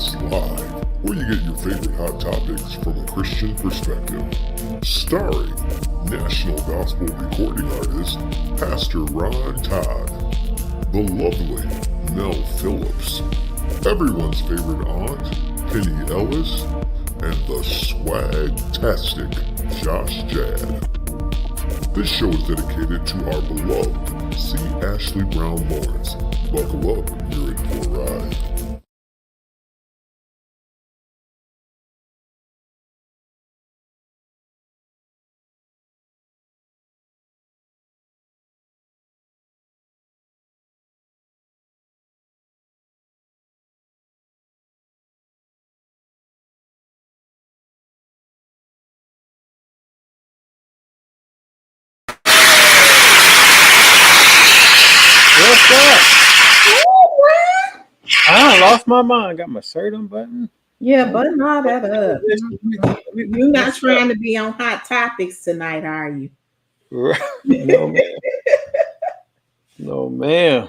Podcast Live, where you get your favorite hot topics from a Christian perspective. Starring National Gospel Recording Artist Pastor Ron Todd, the lovely Mel Phillips, everyone's favorite aunt Penny Ellis, and the swag-tastic Josh Jad. This show is dedicated to our beloved C. Ashley Brown Lawrence. Buckle up, you're in for a ride. What's up? I lost my mind. Got my shirt unbuttoned. Yeah, button all that up. You're not trying to be on Hot Topics tonight, are you? No, man. No, man.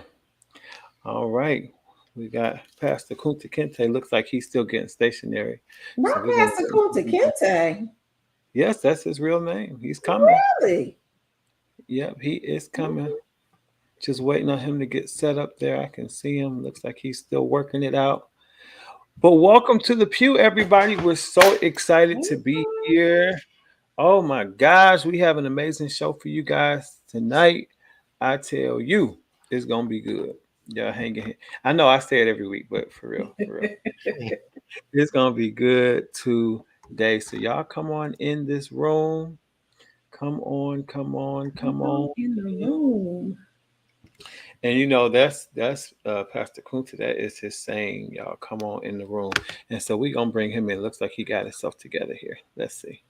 All right. We got Pastor Kunta Kinte. Looks like he's still getting stationary. Not Pastor Kunta Kinte. Yes, that's his real name. He's coming. Really? Yep, he is coming. Just waiting on him to get set up there. I can see him. Looks like he's still working it out. But welcome to the Pew, everybody. We're so excited to be here. Oh my gosh, we have an amazing show for you guys tonight. I tell you, it's gonna be good. Y'all hanging here. I know I say it every week, but for real. It's gonna be good today. So y'all come on in this room. Come on. In the room. And you know that's Pastor Kunta. That is his saying, y'all come on in the room. And so we're gonna bring him in. Looks like he got himself together here. Let's see.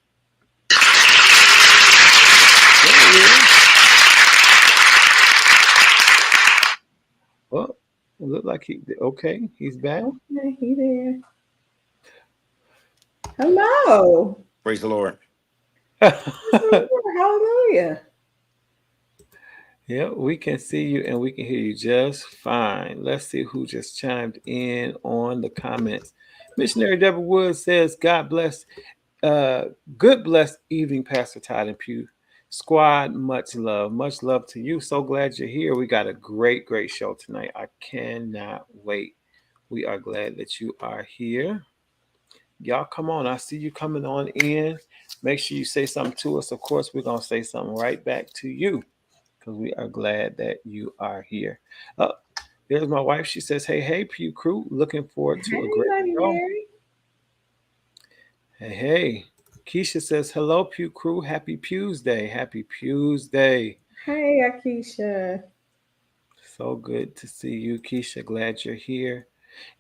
Well, it look like he's back. Okay, he there. Hello. Praise the Lord. Hallelujah. Yeah, we can see you and we can hear you just fine. Let's see who just chimed in on the comments. Missionary Deborah Woods says, God bless, good blessed evening, Pastor Todd and Pew Squad. Much love to you. So glad you're here. We got a great show tonight. I cannot wait. We are glad that you are here. Y'all come on. I see you coming on in. Make sure you say something to us. Of course, we're going to say something right back to you, because we are glad that you are here. There's my wife. She says, hey, Pew crew. Looking forward to a great show. Hey. Keisha says, hello, Pew crew. Happy Pews Day. Happy Pews Day. Hey, Akeisha. So good to see you, Keisha. Glad you're here.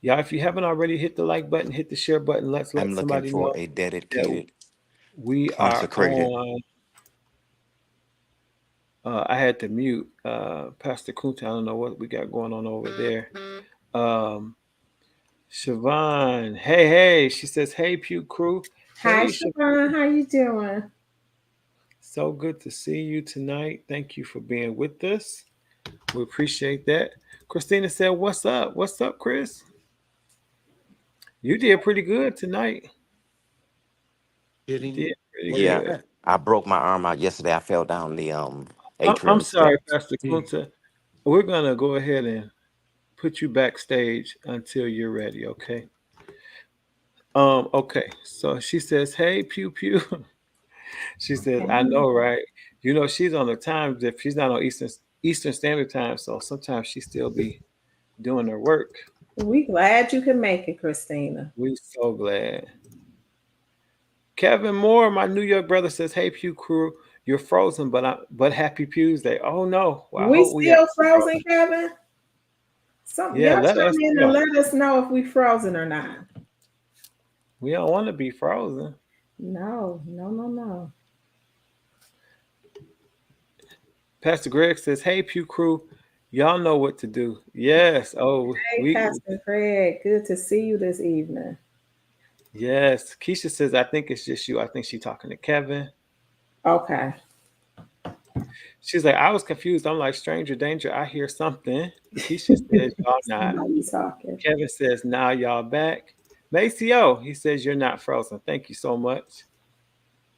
Y'all, if you haven't already, hit the like button, hit the share button. Let's let somebody know. I'm looking for a dedicated, we consecrated. Are on. I had to mute Pastor Kunta. I don't know what we got going on over there. Siobhan, hey. She says, hey, Pew crew. Hi, Hey, Siobhan. How you doing? So good to see you tonight. Thank you for being with us. We appreciate that. Christina said, what's up? What's up, Chris? You did pretty good tonight. Good. I broke my arm out yesterday. I fell down the atrium. I'm sorry, Pastor Kunta. We're going to go ahead and put you backstage until you're ready, okay? Okay. So she says, hey, Pew. She says, I know, right? You know, she's on the time if she's not on Eastern Standard Time, so sometimes she still be doing her work. We glad you can make it, Christina. We so glad. Kevin Moore, my New York brother, says, hey, Pew crew, you're frozen, but happy Pews Day. Oh, no. Well, we still frozen, Kevin? Yeah, y'all come in and let us know if we frozen or not. We don't want to be frozen. No. Pastor Greg says, hey, Pew crew, y'all know what to do. Yes. Oh, hey, Pastor Greg, good to see you this evening. Yes. Keisha says, I think it's just you. I think she's talking to Kevin. Okay. She's like, I was confused. I'm like, stranger danger. I hear something. Keisha says, y'all not. Talking. Kevin says, now y'all back. Maceo, he says you're not frozen. Thank you so much.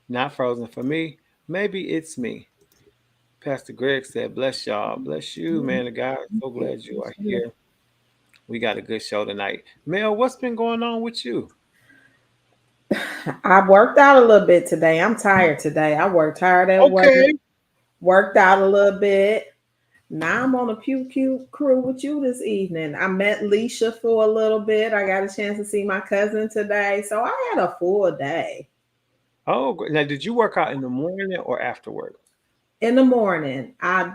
Not frozen for me. Maybe it's me. Pastor Greg said, bless y'all. Bless you, man of God. So glad you are here. We got a good show tonight. Mel, what's been going on with you? I worked out a little bit today. I'm tired today. I worked hard at work, Okay. worked out a little bit. Now I'm on a Pew crew with you this evening. I met Leisha for a little bit. I got a chance to see my cousin today. So I had a full day. Oh, now did you work out in the morning or after work? In the morning, I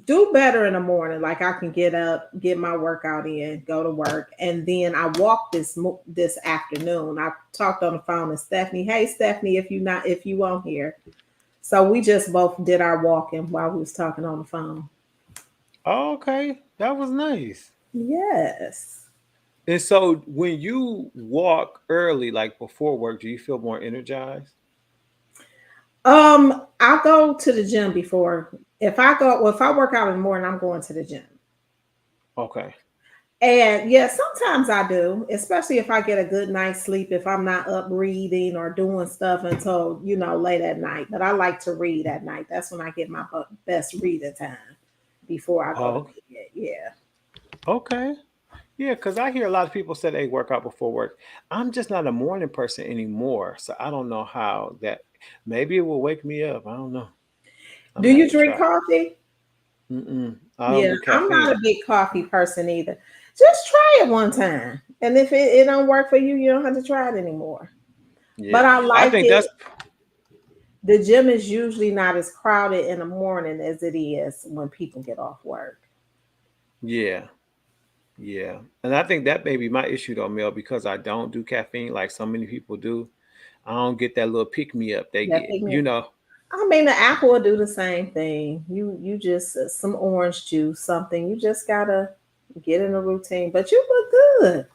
do better in the morning. Like I can get up, get my workout in, go to work, and then I walk this afternoon. I talked on the phone to Stephanie. Hey, Stephanie, if you won't hear, so we just both did our walking while we was talking on the phone. Oh, okay, that was nice. Yes. And so, when you walk early, like before work, do you feel more energized? I go to the gym before. If I work out in the morning, I'm going to the gym. Okay. And yeah, sometimes I do, especially if I get a good night's sleep, if I'm not up reading or doing stuff until, late at night. But I like to read at night. That's when I get my best reading time before I go to Oh, bed. Yeah. okay. Yeah, because I hear a lot of people say they work out before work. I'm just not a morning person anymore, so I don't know how that. Maybe it will wake me up. I don't know. I'm Do gonna have you to drink try. coffee? I don't Yeah, do I'm not caffeine. a big coffee person either. Just try it one time. And if it don't work for you, you don't have to try it anymore. Yeah, But I I like think it. that's The gym is usually not as crowded in the morning as it is when people get off work. yeah, yeah, and I think that may be my issue though, Mel, because I don't do caffeine like so many people do. I don't get that little pick me up they That get. pick me up. I mean, the apple will do the same thing. You just some orange juice, something. You just gotta get in a routine. But you look good.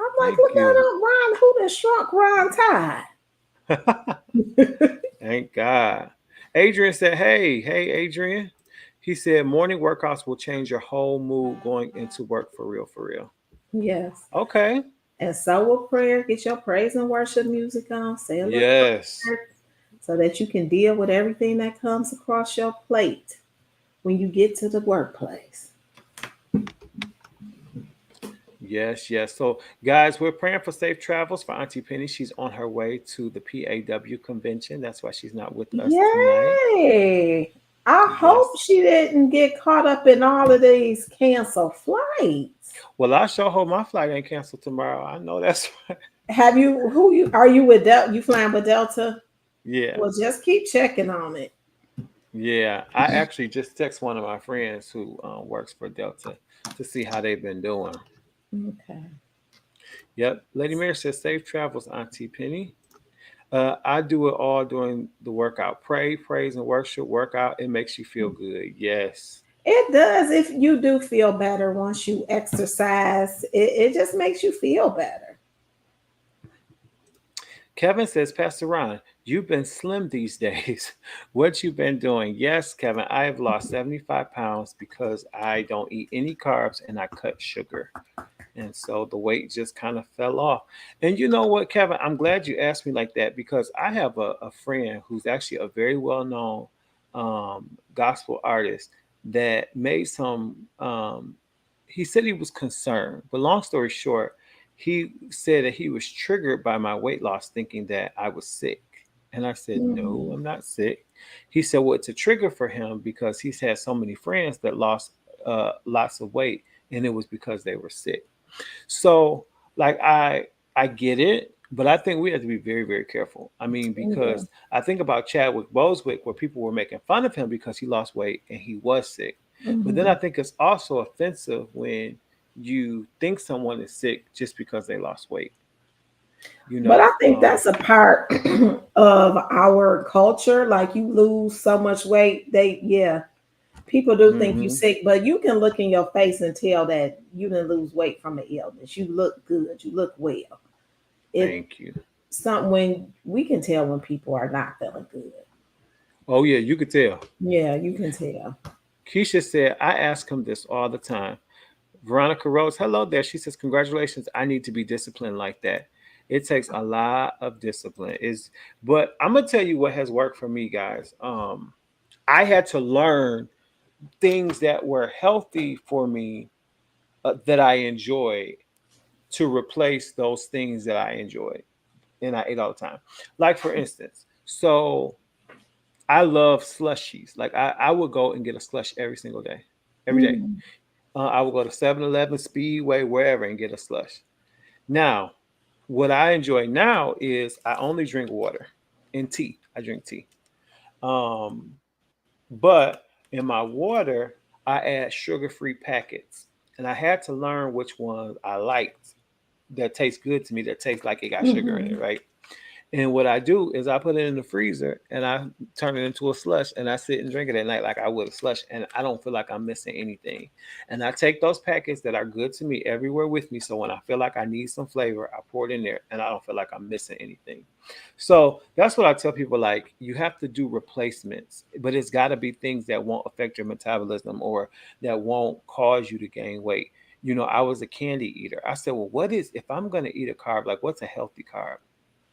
I'm like, Thank look at you. Ron. Who done shrunk Ron Tide? Thank God. Adrian said, hey, Adrian. He said, morning workouts will change your whole mood going into work for real, for real. Yes. Okay. And so will prayer. Get your praise and worship music on. Say a little Yes. prayer so that you can deal with everything that comes across your plate when you get to the workplace. Yes, yes. So, guys, we're praying for safe travels for Auntie Penny. She's on her way to the PAW convention. That's why she's not with us tonight. Yay! I hope Yes. she didn't get caught up in all of these canceled flights. Well, I sure hope my flight ain't canceled tomorrow. I know that's right. Have you are you with Delta? You flying with Delta? Yeah. Well, just keep checking on it. Yeah. I actually just text one of my friends who works for Delta to see how they've been doing. Okay. Yep. Lady Mary says, safe travels, Auntie Penny. I do it all during the workout. Pray, praise, and worship. Workout. It makes you feel good. Yes. It does. If you do feel better once you exercise, it just makes you feel better. Kevin says, Pastor Ron, you've been slim these days. What you been doing? Yes, Kevin, I have lost 75 pounds because I don't eat any carbs and I cut sugar. And so the weight just kind of fell off. And you know what, Kevin? I'm glad you asked me like that because I have a friend who's actually a very well known gospel artist that made some, he said he was concerned. But long story short, he said that he was triggered by my weight loss, thinking that I was sick. And I said, no, Mhm. I'm not sick. He said, well, it's a trigger for him because he's had so many friends that lost lots of weight, and it was because they were sick. So, like, I get it, but I think we have to be very, very careful. I mean, Yeah. because I think about Chadwick Bosewick, where people were making fun of him because he lost weight and he was sick. But then I Mhm. think it's also offensive when you think someone is sick just because they lost weight. You But I know, think that's a part of our culture. Like you lose so much weight, people do think you hmm sick, but you can look in your face and tell that you didn't lose weight from an illness. You look good. You look well. It thank you. something when we can tell when people are not feeling good. Oh yeah, you could tell. Yeah, you can tell. Keisha said, I ask him this all the time. Veronica Rose, hello there. She says, congratulations. I need to be disciplined like that. It takes a lot of discipline. But I'm gonna tell you what has worked for me, guys. I had to learn things that were healthy for me, that I enjoyed, to replace those things that I enjoyed and I ate all the time. Like for instance, so I love slushies. Like I would go and get a slush every single day, every day. Mhm. I would go to 7-Eleven, Speedway, wherever, and get a slush. Now, what I enjoy now is I only drink water and tea. I drink tea. Um, but in my water, I add sugar-free packets. And I had to learn which ones I liked that taste good to me, that taste like it got sugar in it, Mhm. right? And what I do is I put it in the freezer and I turn it into a slush and I sit and drink it at night like I would a slush, and I don't feel like I'm missing anything. And I take those packets that are good to me everywhere with me. So when I feel like I need some flavor, I pour it in there and I don't feel like I'm missing anything. So that's what I tell people, like you have to do replacements, but it's got to be things that won't affect your metabolism or that won't cause you to gain weight. I was a candy eater. I said, well, if I'm going to eat a carb, like what's a healthy carb?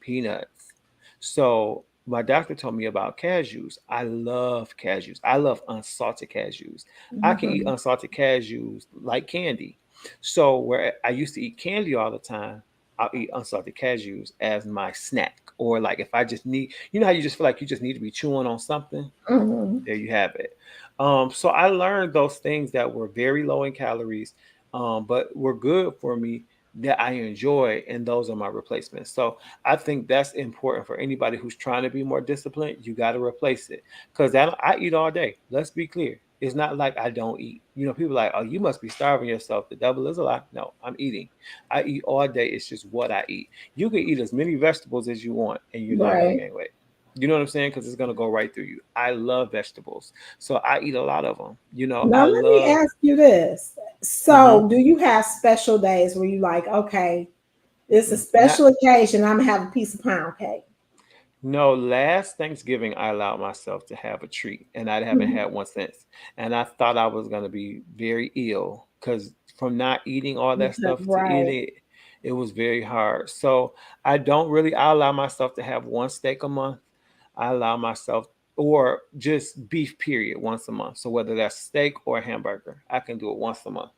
Peanuts. So my doctor told me about cashews. I love cashews. I love unsalted cashews. I can eat Mhm. unsalted cashews like candy. So where I used to eat candy all the time, I'll eat unsalted cashews as my snack. Or like if I just need, how you just feel like you just need to be chewing on something. Mhm. There you have it. So I learned those things that were very low in calories, but were good for me, that I enjoy, and those are my replacements. So I think that's important for anybody who's trying to be more disciplined. You got to replace it, because I eat all day. Let's be clear. It's not like I don't eat. People are like, oh, you must be starving yourself. The devil is a lie. No, I'm eating. I eat all day. It's just what I eat. You can eat as many vegetables as you want, and you're not going to Right. gain weight. You know what I'm saying? Because it's going to go right through you. I love vegetables. So I eat a lot of them. Now I let me love. ask you this. Mhm. So, do you have special days where you like, okay, it's a Not special occasion, I'm gonna have a piece of pound cake? No, last Thanksgiving I allowed myself to have a treat, and I haven't Mhm. had one since. And I thought I was going to be very ill, because from not eating all that Because, stuff to right. eating it, it was very hard. So I allow myself to have one steak a month. I allow myself, or just beef, period, once a month. So whether that's steak or a hamburger, I can do it once a month.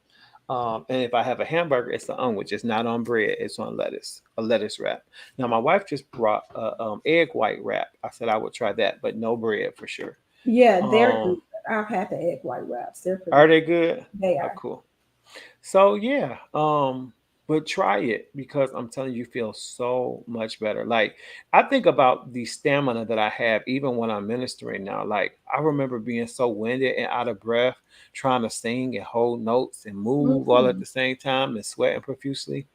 And if I have a hamburger, it's the unwich. It's not on bread. It's on lettuce, a lettuce wrap. Now my wife just brought a egg white wrap. I said I would try that, but no bread for sure. Yeah, they're good. Um, I've had the egg white wraps. They're pretty are good. they good? They Oh, are. cool. So yeah, but try it, because I'm telling you, you feel so much better. Like I think about the stamina that I have even when I'm ministering now. Like I remember being so winded and out of breath trying to sing and hold notes and move all at Mhm. the same time and sweating profusely.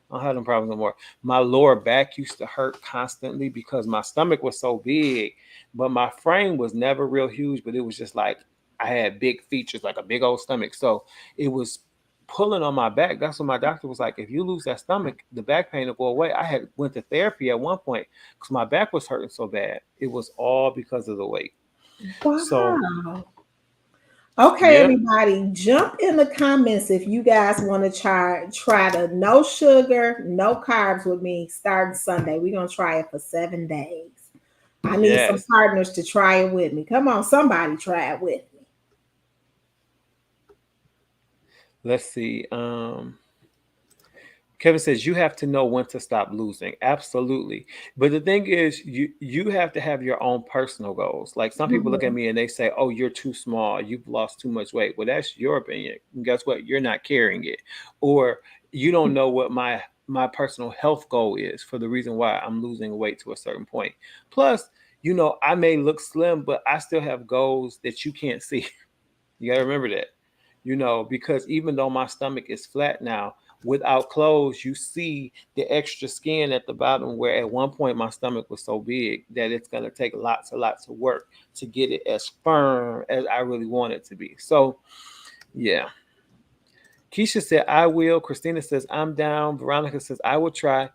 I don't have them problems no more. My lower back used to hurt constantly because my stomach was so big, but my frame was never real huge. But it was just like I had big features, like a big old stomach. So it was pulling on my back. That's what my doctor was like. If you lose that stomach, the back pain will go away. I had went to therapy at one point because my back was hurting so bad. It was all because of the weight. So Wow. Okay, yeah, everybody, jump in the comments if you guys want to try the no sugar, no carbs with me starting Sunday. We're gonna try it for 7 days. I need some yes. partners to try it with me. Come on, somebody try it with me. Let's see. Kevin says you have to know when to stop losing. Absolutely. But the thing is, you have to have your own personal goals. Like some people look at Mhm. me and they say, "Oh, you're too small. You've lost too much weight." Well, that's your opinion. And guess what? You're not carrying it. Or you don't know what my personal health goal is for the reason why I'm losing weight to a certain point. Plus, I may look slim, but I still have goals that you can't see. You got to remember that, because even though my stomach is flat now, without clothes, you see the extra skin at the bottom, where at one point my stomach was so big that it's going to take lots and lots of work to get it as firm as I really want it to be. So, yeah. Keisha said, I will. Christina says, I'm down. Veronica says, I will try.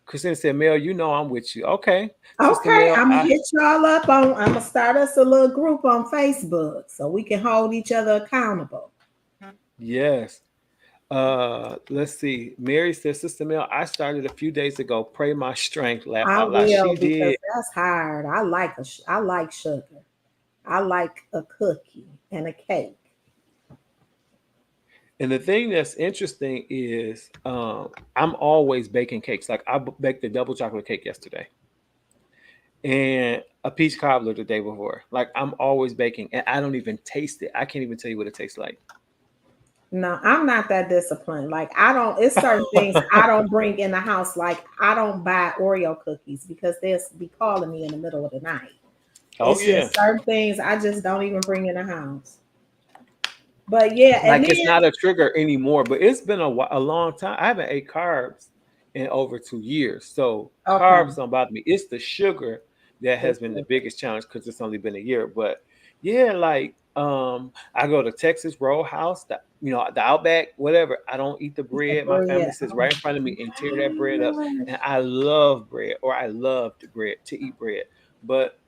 Christina said, Mel, I'm with you. Okay. Sister Okay, Mel, I'm gonna hit y'all up on. I'm gonna start us a little group on Facebook so we can hold each other accountable. yes. Let's see. Mary says, Sister Mel, I started a few days ago. Pray my strength. Laugh I out loud. She will, because did. that's hard. I like sugar. I like a cookie and a cake. And the thing that's interesting is I'm always baking cakes. Like I baked a double chocolate cake yesterday and a peach cobbler the day before. Like I'm always baking and I don't even taste it. I can't even tell you what it tastes like. No, I'm not that disciplined. Like it's certain things I don't bring in the house. Like I don't buy Oreo cookies because they'll be calling me in the middle of the night. Oh, It's yeah. just certain things I just don't even bring in the house. But yeah, like it's not a trigger anymore, but it's been a long time. I haven't ate carbs in over 2 years. So carbs don't bother me. It's the sugar that has been the biggest challenge because it's only been a year. But yeah, like I go to Texas Roadhouse, the Outback, whatever. I don't eat the bread. My family sits right in front of me and tear that bread up. And I love bread, or I loved bread, to eat bread. But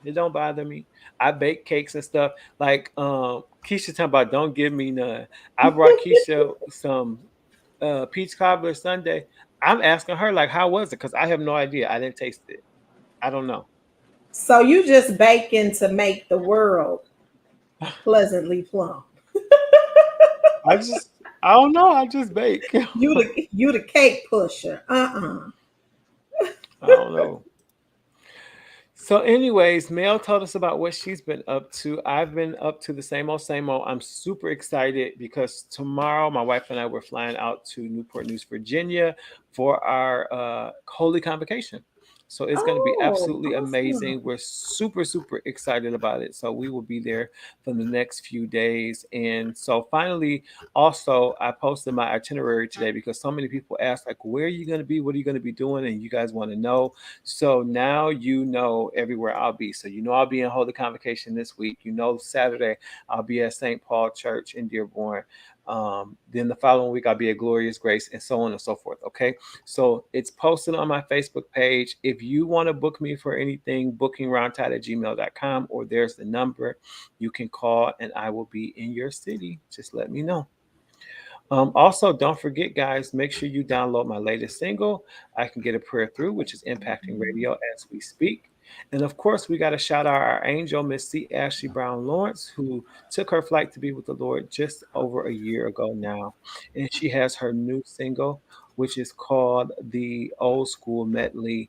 it don't bother me. I bake cakes and stuff. Like Keisha talking about don't give me none. I brought Keisha some peach cobbler Sunday. I'm asking her like, how was it? Because I have no idea. I didn't taste it. I don't know. So you just baking to make the world pleasantly plump. I don't know. I just bake. You the cake pusher. I don't know. So anyways, Mel told us about what she's been up to. I've been up to the same old, same old. I'm super excited because tomorrow my wife and I were flying out to Newport News, Virginia for our Holy Convocation. So it's going to be absolutely amazing. We're super, super excited about it. So we will be there for the next few days. And so finally, also, I posted my itinerary today because so many people ask, like, where are you going to be? What are you going to be doing? And you guys want to know. So now you know everywhere I'll be. So you know I'll be in Holy Convocation this week. You know Saturday I'll be at St. Paul Church in Dearborn. Then the following week I'll be at Glorious Grace, and so on and so forth. Okay, so it's posted on my Facebook page. If you want to book me for anything, bookingroundtide@gmail.com, or there's the number you can call and I will be in your city. Just let me know. Also, don't forget, guys, make sure you download my latest single, I Can Get a Prayer Through, which is impacting radio as we speak. And of course, we got to shout out our angel, Miss C. Ashley Brown Lawrence, who took her flight to be with the Lord just over a year ago now. And she has her new single, which is called The Old School Medley,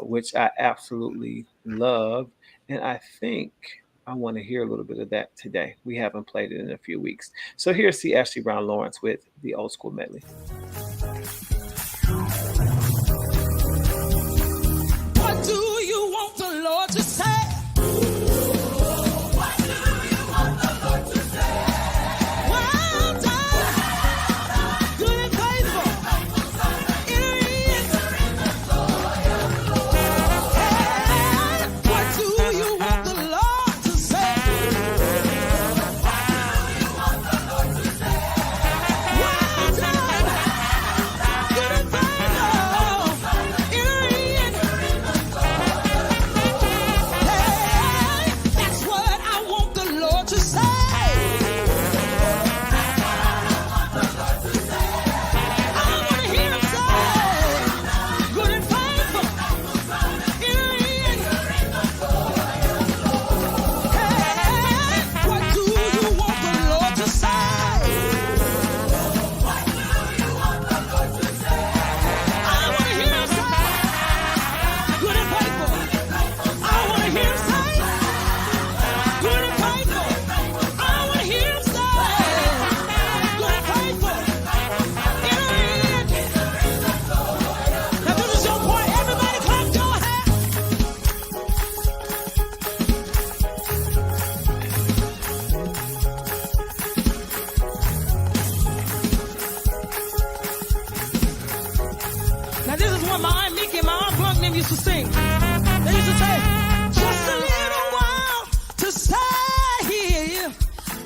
which I absolutely love. And I think I want to hear a little bit of that today. We haven't played it in a few weeks. So here's C. Ashley Brown Lawrence with The Old School Medley. What do you want the Lord to say? What do you want the Lord to say? Well done, good and faithful, enter in the joy of the Lord. Hey, what do you want the Lord to say? What do you want the Lord to say? Well done, good and faithful, enter in. That's what I want the Lord to say. I want to hear him say, good and faithful, enter in. Hey, what do you want the Lord to say? What do you want the Lord to say? I want to hear him say, good and faithful. I want to hear him say, good and faithful. I want to hear him say, good and faithful. Enter in. Now this is your part. Everybody clap your hands. Now this is what my Aunt Mickey and my Aunt Plunk them used to sing. They used to say, just a little while to stay here,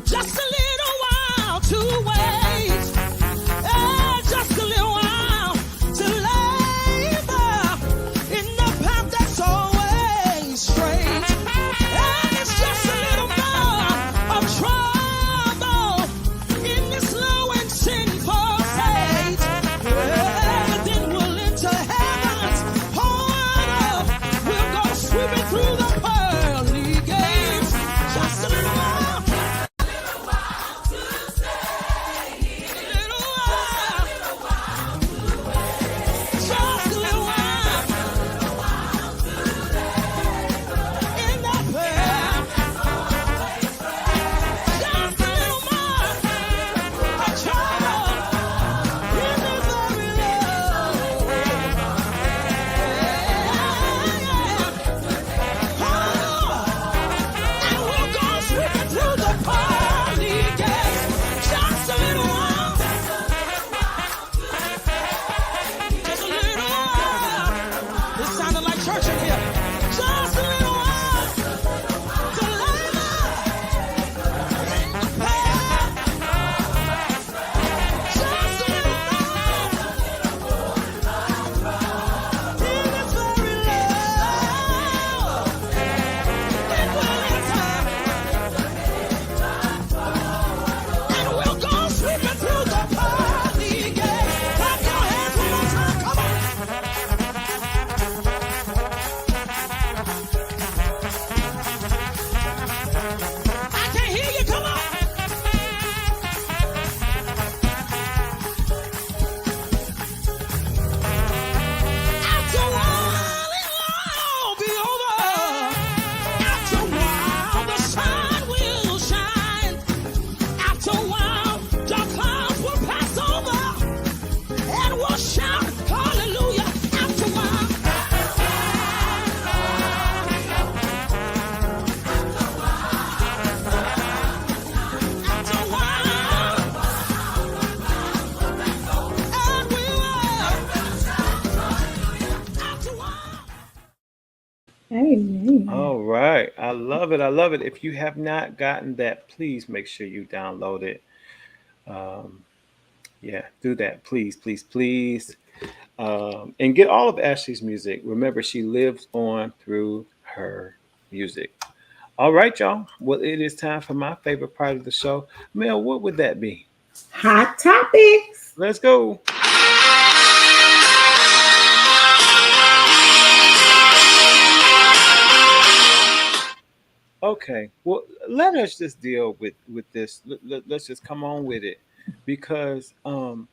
just a little while to wait, just a little while to labor in the path that's always straight. And it's just a little more of trouble in this low and sinful All right. I love it. I love it. If you have not gotten that, please make sure you download it. Um, yeah, do that. Please, please, please. And get all of Ashley's music. Remember, she lives on through her music. All right, y'all. Well, it is time for my favorite part of the show. Mel, what would that be? Hot topics. Let's go. Okay. Well, let us just deal with this. Let's just come on with it, because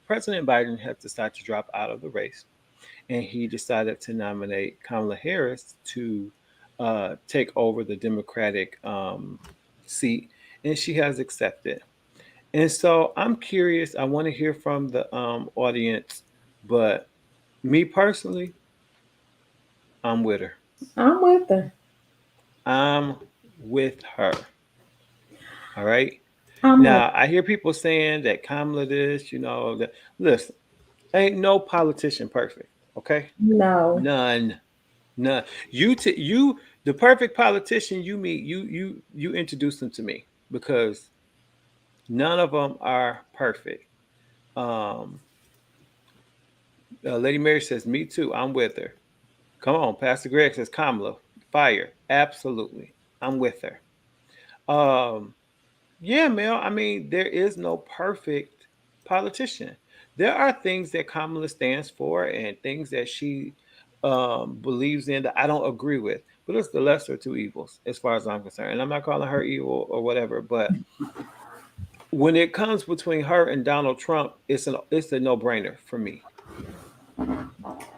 President Biden has decided to drop out of the race, and he decided to nominate Kamala Harris to take over the Democratic seat, and she has accepted. And so I'm curious. I want to hear from the audience, but me personally, I'm with her. I'm with her. I'm with her. All right. I'm with Now I hear people saying that Kamala this, that listen, ain't no politician perfect. Okay, no. none, none. You, the perfect politician you meet, you introduce them to me, because none of them are perfect. Um, Lady Mary says, "Me too. I'm with her." Come on, Pastor Greg says, "Kamala, fire, absolutely. I'm with her." Yeah, Mel. I mean, there is no perfect politician. There are things that Kamala stands for and things that she believes in that I don't agree with. But it's the lesser of two evils, as far as I'm concerned. And I'm not calling her evil or whatever. But when it comes between her and Donald Trump, it's a no brainer for me.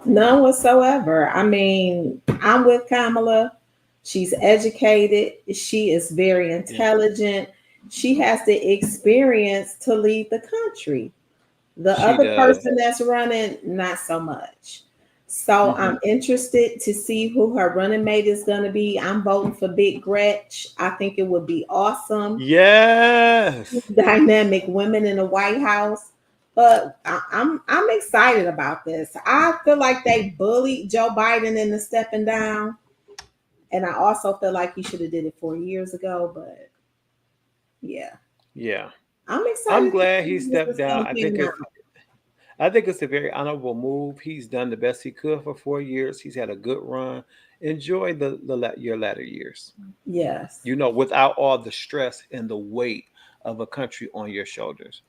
None whatsoever. I mean, I'm with Kamala. She's educated. She is very Yeah, intelligent. She has the experience to lead the country. The she other does. person that's running, not so much. So Hmm. I'm interested to see who her running mate is going to be. I'm voting for Big Gretch. I think it would be awesome. Yes. Dynamic women in the White House. But I'm excited about this. I feel like they bullied Joe Biden into stepping down, and I also feel like he should have did it 4 years ago. But yeah, Yeah. I'm I'm excited to glad he see this stepped is down. something now. I think it's a very honorable move. He's done the best he could for 4 years. He's had a good run. Enjoy your latter years. Yes, Without all the stress and the weight of a country on your shoulders.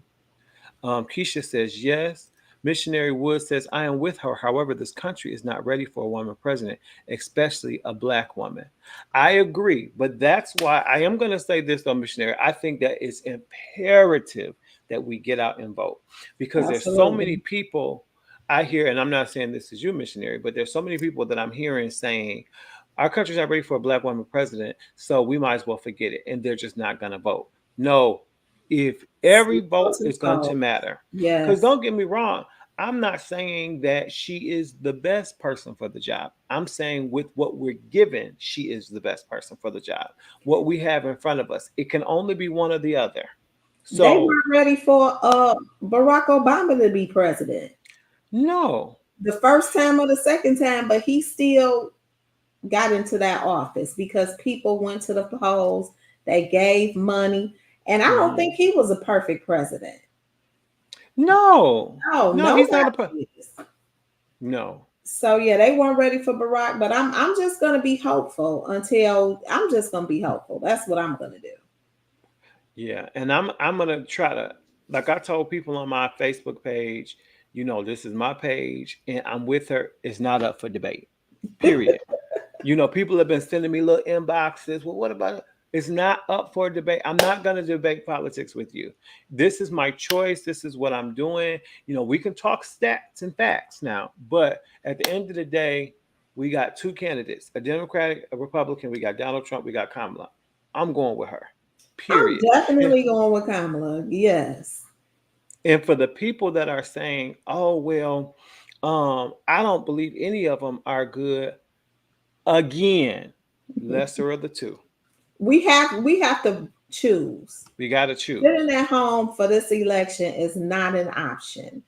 Keisha says yes. Missionary Wood says, I am with her. However, this country is not ready for a woman president, especially a black woman. I agree, but that's why I am going to say this, though, Missionary. I think that it's imperative that we get out and vote, because there's so many absolutely. people I hear, and I'm not saying this is you, Missionary, but there's so many people that I'm hearing saying, our country's not ready for a black woman president, so we might as well forget it. And they're just not going to vote. No, if every Zero vote to is going to vote. matter, because Yes, don't get me wrong, I'm not saying that she is the best person for the job. I'm saying with what we're given, she is the best person for the job. What we have in front of us, it can only be one or the other. they So, weren't ready for Barack Obama to be president no. the first time or the second time, but he still got into that office because people went to the polls, they gave money, and I don't Mhm. think he was a perfect president. No. Oh, No, he's not nobody is. no. So yeah, they weren't ready for Barack, but I'm just gonna be hopeful until I'm just gonna be hopeful. That's what I'm gonna do. Yeah, and I'm gonna try to, like I told people on my Facebook page, this is my page, and I'm with her. It's not up for debate. Period. People have been sending me little inboxes. Well, what about it? It's not up for debate. I'm not gonna debate politics with you. This is my choice. This is what I'm doing. We can talk stats and facts now, but at the end of the day, we got two candidates: a Democratic, a Republican. We got Donald Trump. We got Kamala. I'm going with her. I'm Period. And definitely going with Kamala. Yes. And for the people that are saying, "Oh well, I don't believe any of them are good," again, lesser of the two. We have to choose. We got to choose. Sitting at home for this election is not an option.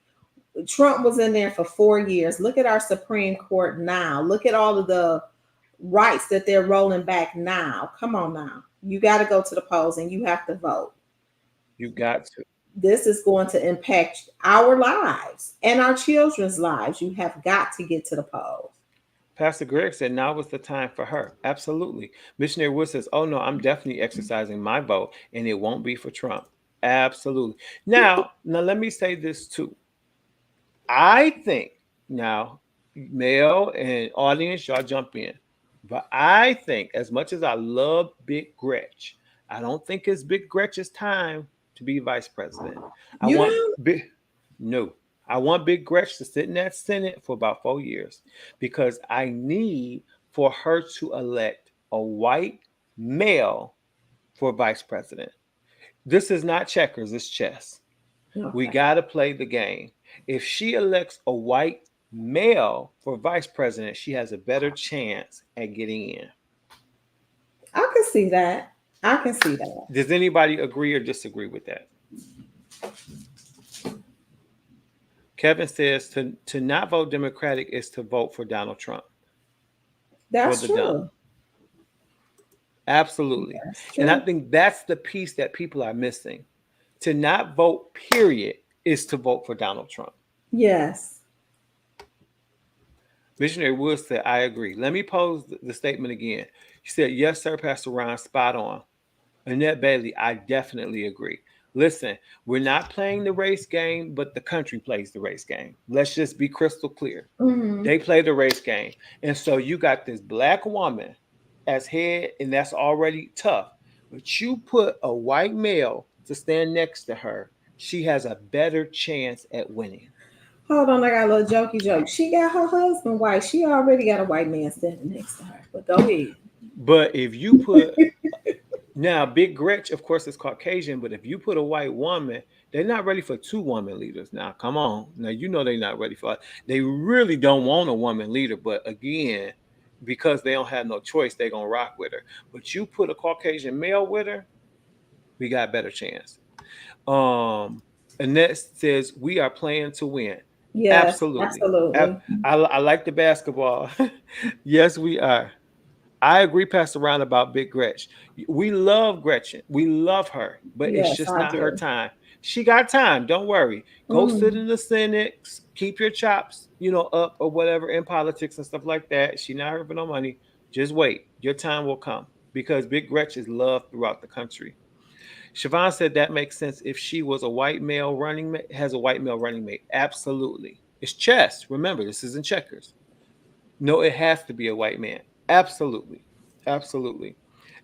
Trump was in there for 4 years. Look at our Supreme Court now. Look at all of the rights that they're rolling back now. Come on now. You got to go to the polls and you have to vote. You got to. This is going to impact our lives and our children's lives. You have got to get to the polls. Pastor Greg said now was the time for her. Absolutely. Missionary Wood says, oh no, I'm definitely exercising my vote and it won't be for Trump. Absolutely. Now let me say this too. I think now, male and audience, y'all jump in. But I think as much as I love Big Gretch, I don't think it's Big Gretch's time to be vice president. I want Big Gretch to sit in that Senate for about 4 years because I need for her to elect a white male for vice president. This is not checkers, it's chess. Okay. We got to play the game. If she elects a white male for vice president, she has a better chance at getting in. I can see that. Does anybody agree or disagree with that? Kevin says to not vote Democratic is to vote for Donald Trump. That's true. Absolutely. And I think that's the piece that people are missing. To not vote, period, is to vote for Donald Trump. Yes. Missionary Woods said, I agree. Let me pose the statement again. She said, yes, sir, Pastor Ron, spot on. Annette Bailey, I definitely agree. Listen, we're not playing the race game, but the country plays the race game. Let's just be crystal clear. Mm-hmm. They play the race game. And so you got this black woman as head, and that's already tough. But you put a white male to stand next to her, she has a better chance at winning. Hold on, I got a little jokey joke. She got her husband white. She already got a white man standing next to her. But go ahead. But if you put now Big Gretch, of course, is Caucasian, but if you put a white woman, they're not ready for 2 woman leaders. Now, come on. Now, you know they're not ready for it. They really don't want a woman leader, but again, because they don't have no choice, they're gonna rock with her. But you put a Caucasian male with her, we got a better chance. Annette says we are playing to win. Yeah, absolutely. I like the basketball. Yes, we are. I agree, Pastor Ron, about Big Gretch. We love Gretchen. We love her, but it's just not her time. She got time. Don't worry. Go sit in the Senate. Keep your chops, up or whatever in politics and stuff like that. She not here for no money. Just wait. Your time will come because Big Gretch is loved throughout the country. Siobhan said that makes sense if she was a white male running mate, has a white male running mate. Absolutely. It's chess. Remember, this isn't checkers. No, it has to be a white man. Absolutely. Absolutely.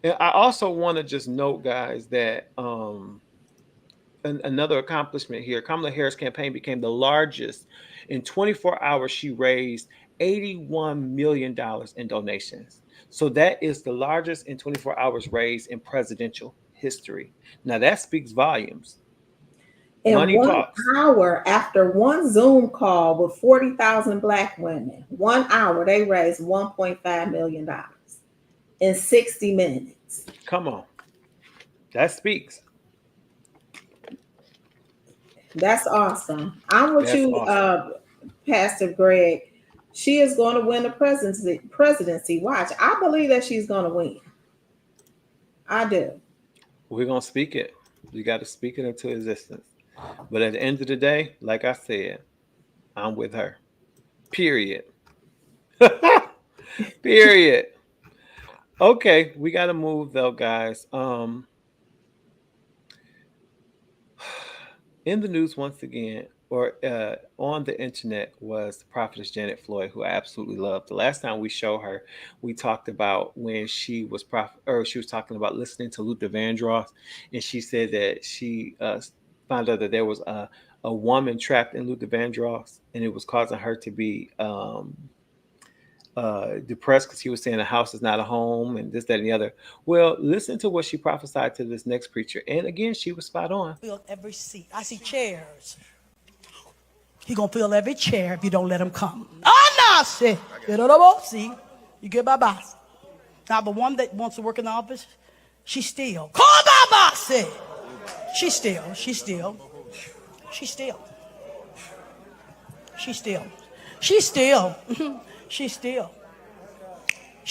And I also want to just note, guys, that another accomplishment here, Kamala Harris' campaign became the largest. In 24 hours, she raised $81 million in donations. So that is the largest in 24 hours raised in presidential history. Now that speaks volumes. In Money 1 talks. hour, after one Zoom call with 40,000 Black women, 1 hour, they raised $1.5 million in 60 minutes. Come on. That speaks. That's awesome. I'm with you, awesome. Pastor Greg. She is going to win the presidency. Watch. I believe that she's going to win. I do. We're going to speak it. You got to speak it into existence. But at the end of the day, like I said, I'm with her. Period. Period. Okay, we got to move though, guys. In the news once again, or on the internet, was the prophetess Janet Floyd, who I absolutely love. The last time we showed her, we talked about when she was she was talking about listening to Luther Vandross, and she said that she found out that there was a woman trapped in Luther Vandross, and it was causing her to be depressed because he was saying a house is not a home and this, that, and the other. Well, listen to what she prophesied to this next preacher. And again, she was spot on. Fill every seat. I see chairs. He gonna fill every chair if you don't let him come. See, you get bye-bye. Now the one that wants to work in the office, she's still. Call bye-bye. She's still.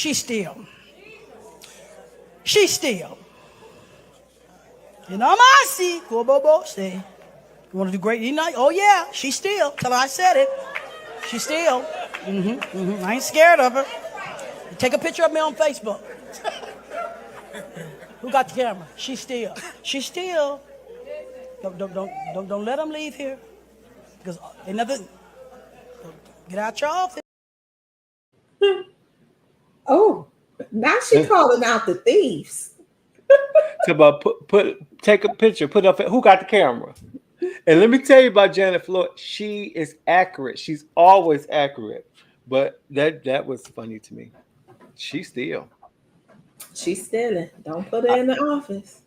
She still. She still. You know, I see. Go, bo, stay. You want to do great tonight? Oh, yeah. She still. Till I said it. She still. I ain't scared of her. Take a picture of me on Facebook. Who got the camera? She still. She still. Don't let them leave here. Because ain't nothing. Get out your office. Oh, now she calling out the thieves. To about take a picture, put up. Who got the camera? And let me tell you about Janet Floyd. She is accurate. She's always accurate. But that was funny to me. She's still. She's stealing. Don't put her in the office.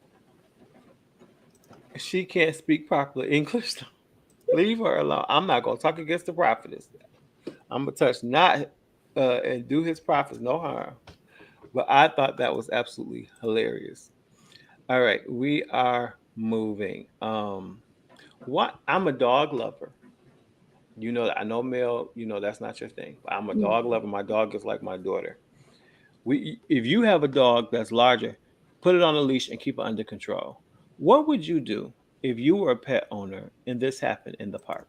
She can't speak proper English. Leave her alone. I'm not gonna talk against the prophetess. I'm gonna touch not and do his prophets no harm. But I thought that was absolutely hilarious. All right, we are moving. What? I'm a dog lover. You know that. I know, Mel. You know that's not your thing. But I'm a dog lover. My dog is like my daughter. If you have a dog that's larger, put it on a leash and keep it under control. What would you do if you were a pet owner and this happened in the park?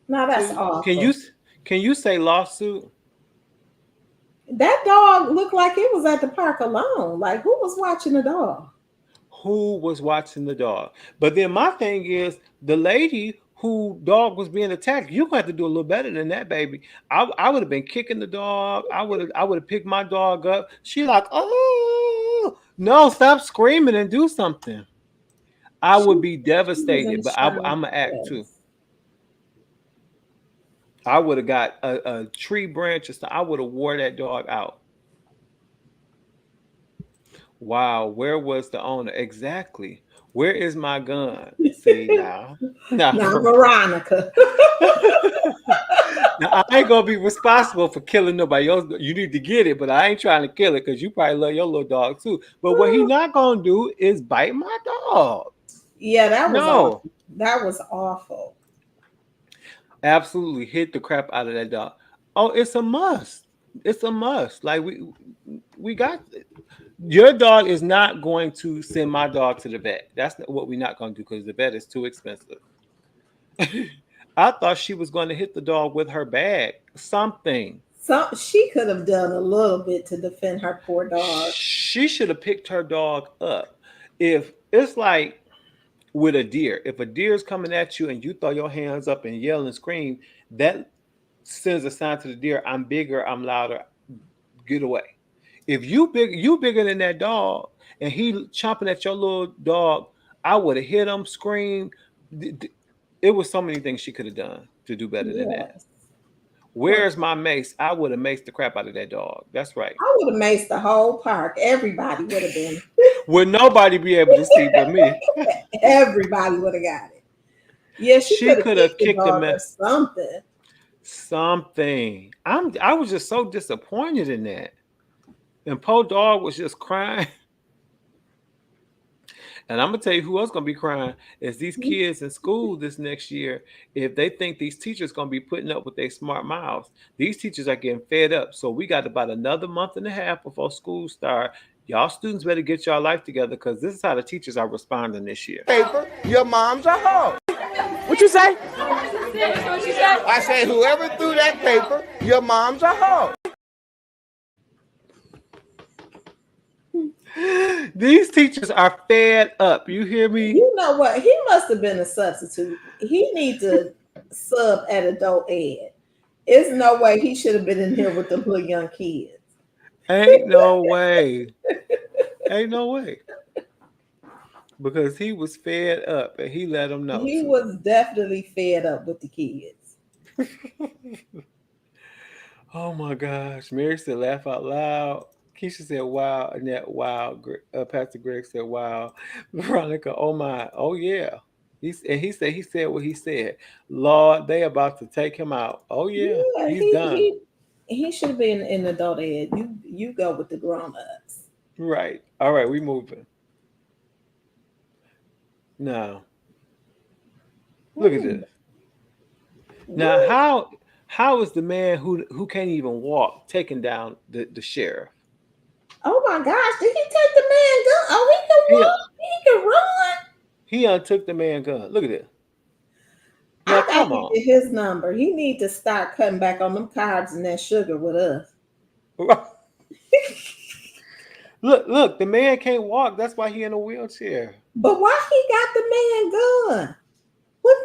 Now that's awful. Can you say lawsuit? That dog looked like it was at the park alone. Like, who was watching the dog? Who was watching the dog? But then my thing is, the lady who dog was being attacked, you're gonna have to do a little better than that, baby. I would have been kicking the dog. I would have picked my dog up. She like, oh no, stop screaming and do something. I would be devastated, but I'm gonna act too. I would have got a tree branch or something. I would have wore that dog out. Wow, where was the owner? Exactly. Where is my gun? See now. Now, Veronica. Now, I ain't gonna be responsible for killing nobody else. You need to get it, but I ain't trying to kill it because you probably love your little dog too. But what he not gonna do is bite my dog. Yeah, that was awful. That was awful. Absolutely hit the crap out of that dog. Oh, it's a must. It's a must. Like we got your dog is not going to send my dog to the vet. That's what we're not going to do because the vet is too expensive. I thought she was going to hit the dog with her bag. Something. She could have done a little bit to defend her poor dog. She should have picked her dog up. If it's like with a deer, if a deer is coming at you and you throw your hands up and yell and scream, that sends a sign to the deer, I'm bigger, I'm louder, get away. If you bigger than that dog and he chomping at your little dog, I would have hit him, screamed. It was so many things she could have done to do better than that. Where's my mace? I would have maced the crap out of that dog. That's right. I would have maced the whole park. Everybody would have been. Would nobody be able to see but me? Everybody would have got it. Yeah, she could have kicked the mess. Something. I was just so disappointed in that. And poor dog was just crying. And I'm gonna tell you who else gonna be crying is these kids in school this next year. If they think these teachers gonna be putting up with their smart mouths, these teachers are getting fed up. So we got about another month and a half before school start. Y'all students better get y'all life together because this is how the teachers are responding this year. Paper, your mom's a hoe. What you say? I said whoever threw that paper, your mom's a hoe. These teachers are fed up. You hear me? You know what? He must have been a substitute. He needs to sub at adult ed. There's no way he should have been in here with the little young kids. Ain't no way. Ain't no way. Because he was fed up and he let them know. He was definitely fed up with the kids. Oh my gosh. Mary said laugh out loud. Keisha said, "Wow." Annette, wow. Pastor Greg said, "Wow." Veronica, oh my, oh yeah. He said what he said. Lord, they about to take him out. Oh yeah, Yeah, he's done. he should have been in adult ed. You go with the grown ups. Right. All right, we moving. Now, look at this. Now, What? how is the man who can't even walk taking down the sheriff? Oh my gosh! Did he take the man gun? Oh, he can He walk. He can run. he untook the man gun. Look at it. Now, I got come to on. get his number. He need to start cutting back on them carbs and that sugar with us. Look, the man can't walk. That's why he in a wheelchair. But why he got the man gun? What?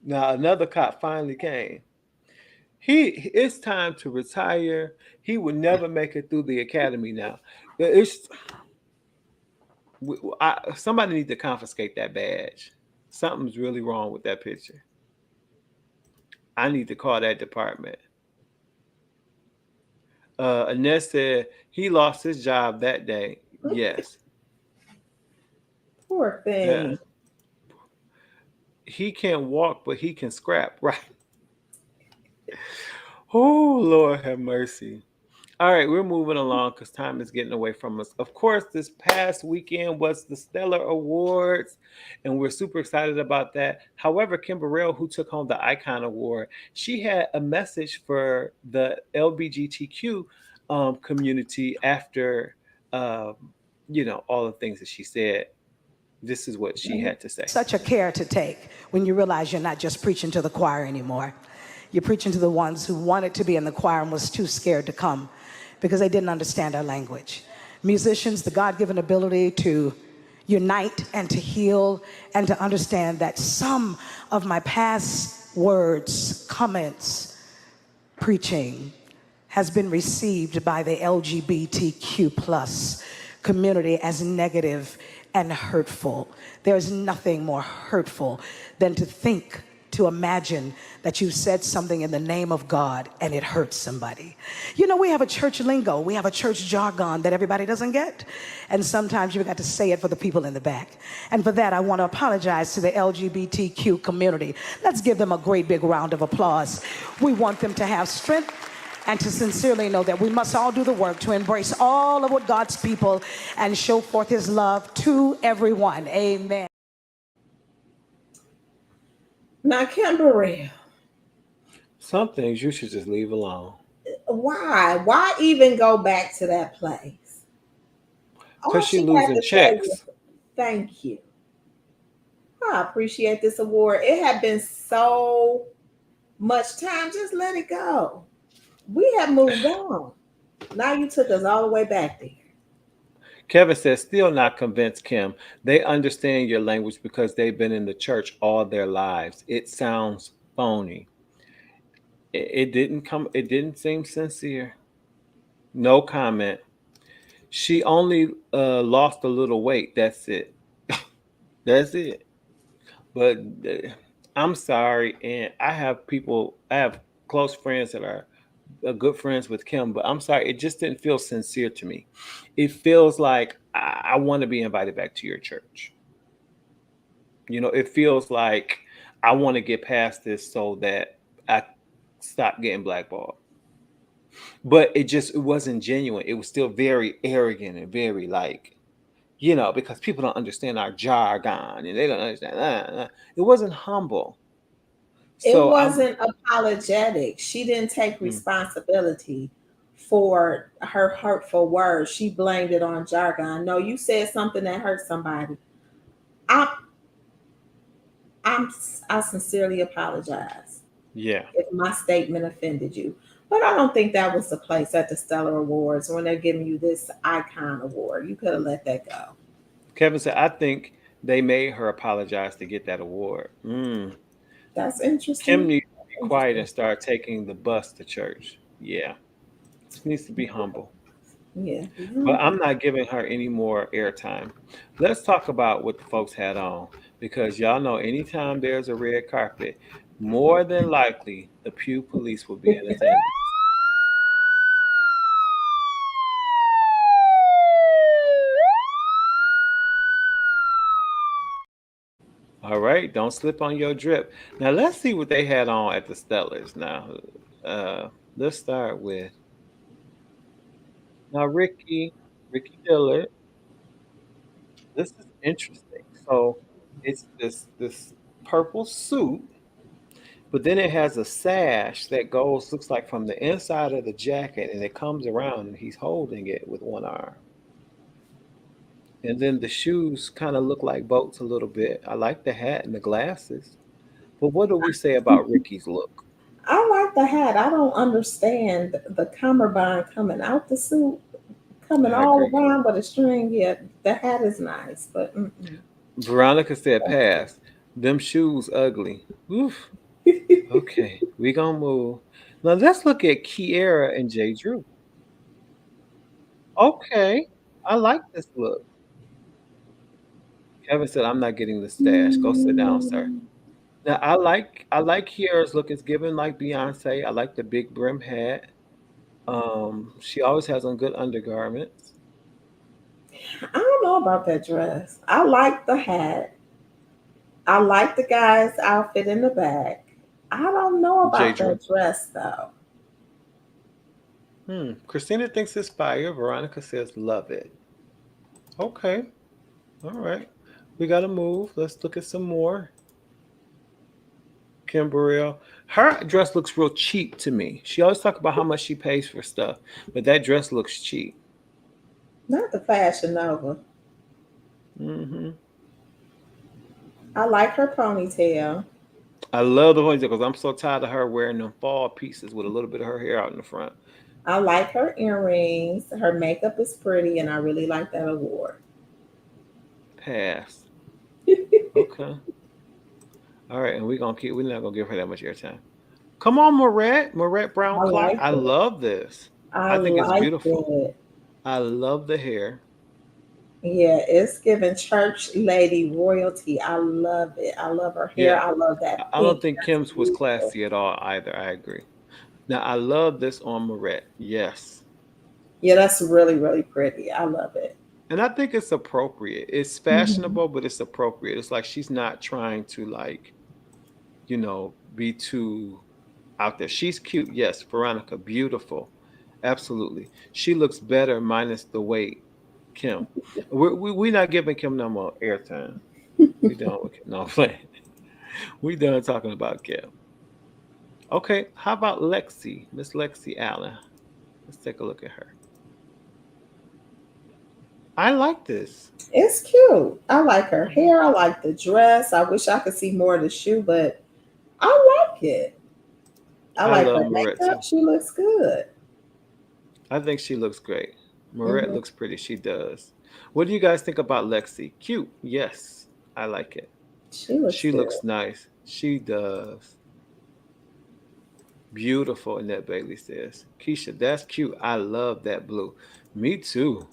Now, another cop finally came. It's time to retire. He would never make it through the academy now. It's somebody needs to confiscate that badge. Something's really wrong with that picture. I need to call that department. Annette said he lost his job that day. Yes. Poor thing. He can't walk, but he can scrap, right? Oh, Lord have mercy. All right, we're moving along because time is getting away from us. Of course, this past weekend was the Stellar Awards, and we're super excited about that. However, Kim Burrell, who took home the Icon Award, she had a message for the LGBTQ community after, all the things that she said. This is what she had to say. Such a care to take when you realize you're not just preaching to the choir anymore. You're preaching to the ones who wanted to be in the choir and was too scared to come because they didn't understand our language. Musicians, the God-given ability to unite and to heal and to understand that some of my past words, comments, preaching has been received by the LGBTQ plus community as negative and hurtful. There's nothing more hurtful than to think, to imagine that you said something in the name of God and it hurts somebody. You know, we have a church lingo, we have a church jargon that everybody doesn't get. And sometimes you've got to say it for the people in the back. And for that, I want to apologize to the LGBTQ community. Let's give them a great big round of applause. We want them to have strength and to sincerely know that we must all do the work to embrace all of what God's people and show forth his love to everyone. Amen. Now, Kim Burrell, Some things you should just leave alone. why? Why even go back to that place? Because she's losing checks. Thank you. I appreciate this award. It had been so much time. Just let it go. We have moved on. Now you took us all the way back there. Kevin says, still not convinced, Kim. They understand your language because they've been in the church all their lives. It sounds phony. It didn't seem sincere. No comment. She only lost a little weight. That's it. That's it. But I'm sorry. And I have close friends that are good friends with Kim, but I'm sorry, it just didn't feel sincere to me. It feels like I want to be invited back to your church. It feels like I want to get past this so that I stop getting blackballed. But it wasn't genuine. It was still very arrogant and very because people don't understand our jargon and they don't understand. It wasn't humble. It wasn't apologetic. She didn't take responsibility for her hurtful words. She blamed it on jargon. No, you said something that hurt somebody. I sincerely apologize. Yeah. If my statement offended you. But I don't think that was the place at the Stellar Awards when they're giving you this icon award. You could have let that go. Kevin said, I think they made her apologize to get that award. That's interesting. Kim needs to be quiet and start taking the bus to church. Yeah. She needs to be humble. Yeah. But I'm not giving her any more airtime. Let's talk about what the folks had on, because y'all know anytime there's a red carpet, more than likely the Pew police will be in attendance. All right, don't slip on your drip. Now let's see what they had on at the Stellars. Now, let's start with now Ricky Dillard. This is interesting. So it's this purple suit, but then it has a sash that goes looks like from the inside of the jacket, and it comes around, and he's holding it with one arm. And then the shoes kind of look like boats a little bit. I like the hat and the glasses. But what do we say about Ricky's look? I like the hat. I don't understand the cummerbund coming out the suit, coming I all agree. around with a string. Yeah, the hat is nice, but Veronica said pass. Them shoes ugly. Oof. Okay, we gonna move. Now let's look at Kiera and J. Drew. Okay, I like this look. Kevin said, "I'm not getting the stash. Go sit down, sir." Mm, Now I like Kiera's look. It's given like Beyonce. I like the big brim hat. She always has on good undergarments. I don't know about that dress. I like the hat. I like the guy's outfit in the back. I don't know J. about Drew. that dress though. Christina thinks it's fire. Veronica says love it. Okay. All right. We gotta move. Let's look at some more. Kim Burrell. Her dress looks real cheap to me. She always talk about how much she pays for stuff, but that dress looks cheap. Not the Fashion Nova. hmm I like her ponytail. I love the ponytail because I'm so tired of her wearing them fall pieces with a little bit of her hair out in the front. I like her earrings. Her makeup is pretty, and I really like that award. Pass. Okay. All right, and we're not gonna give her that much airtime. Come on, Moret Brown I Clark. like I it. love this. I I think it's like beautiful. it. I love the hair. Yeah, it's giving church lady royalty. I love it. I love her hair. Yeah. I love I that I don't pink. think That's Kim's was beautiful. classy at all either. I agree. Now I love this on Moret. Yes. Yeah, that's really, really pretty. I love it. And I think it's appropriate. It's Mhm. fashionable, but it's appropriate. It's like she's not trying to be too out there. She's cute. Yes, Veronica, beautiful. Absolutely. She looks better minus the weight. Kim. We not giving Kim no more airtime. We done with Kim. No, I'm playing. We done talking about Kim. Okay, how about Lexi? Miss Lexi Allen. Let's take a look at her. I like this. It's cute. I like her hmm hair. I like the dress. I wish I could see more of the shoe, but I like it. I I like love her Moret makeup. too. She looks good. I think she looks great. Moret Hmm. looks pretty. She does. What do you guys think about Lexi? Cute. Yes, I like it. She looks She good. looks nice. She does. Beautiful, Annette Bailey says. Keisha, that's cute. I love that blue. Me too.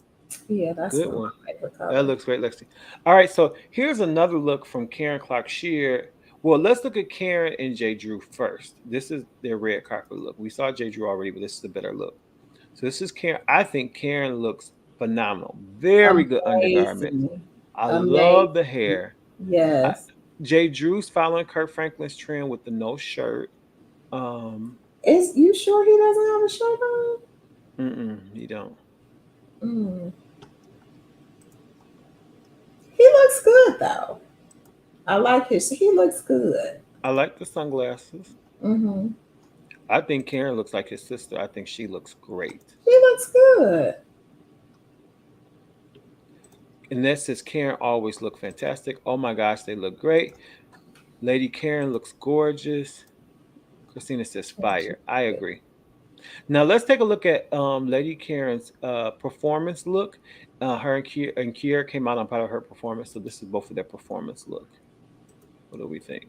Yeah, that's Good one of one. my favorite That colors. looks great, Lexi. All right, so here's another look from Karen Clark Shear. Well, let's look at Karen and J. Drew first. This is their red carpet look. We saw J. Drew already, but this is a better look. So this is Karen. I think Karen looks phenomenal. Very good undergarments. Amazing. I Amazing. love the hair. I, Yes. J. Drew's following Kurt Franklin's trend with the no shirt. Um, Is you sure he doesn't have a shirt on? you don't. Mm. He looks good though. I like his. He looks good. I like the sunglasses. Hmm. I think Karen looks like his sister. I think she looks great. He looks good. And that says Karen always look fantastic. Oh my gosh, they look great. Lady Karen looks gorgeous. Christina says fire. I agree. Now let's take a look at Lady Karen's performance look. Her and Kiera came out on part of her performance, so this is both of their performance look. What do we think?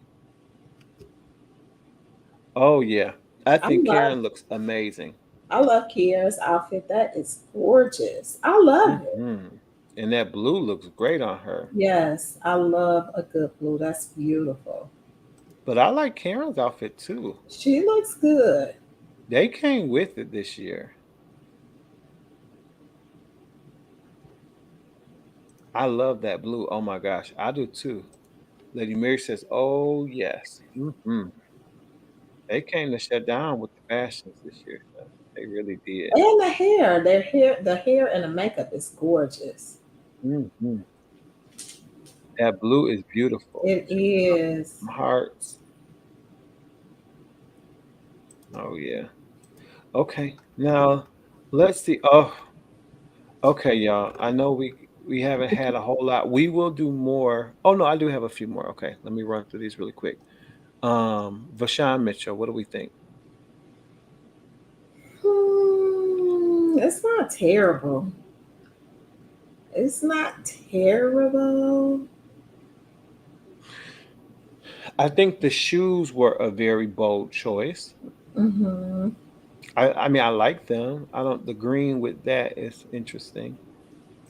Oh yeah, I I think love. Karen looks amazing. I love Kiara's outfit. That is gorgeous. I love it. hmm And that blue looks great on her. Yes, I love a good blue. That's beautiful. But I like Karen's outfit too. She looks good. They came with it this year. I love that blue. Oh my gosh, I do too. Lady Mary says, "Oh yes, they came to shut down with the fashions this year. So they really did. And the hair and the makeup is gorgeous. hmm That blue is beautiful. It is. Some hearts. Oh yeah. Okay. Now let's see. Oh, okay, y'all. I know we haven't had a whole lot. We will do more. Oh no, I do have a few more. Okay, let me run through these really quick. Vashawn Mitchell, what do we think? It's not terrible. It's not terrible. I think the shoes were a very bold choice. Hmm. I mean I like them. I don't the green with that is interesting.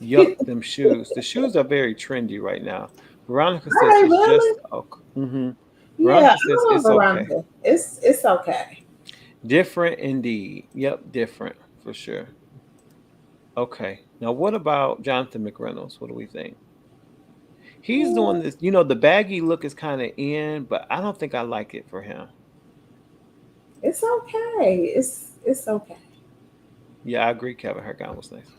Yuck, them shoes. The shoes are very trendy right now. Veronica Are says they it's just really? okay. hmm Yeah, Veronica I says love it's okay. Veronica. It's okay. Different indeed. Yep, different for sure. Okay. Now what about Jonathan McReynolds? What do we think? He's doing this, the baggy look is kind of in, but I don't think I like it for him. It's okay. It's okay. Yeah, I agree, Kevin. Her gown was nice.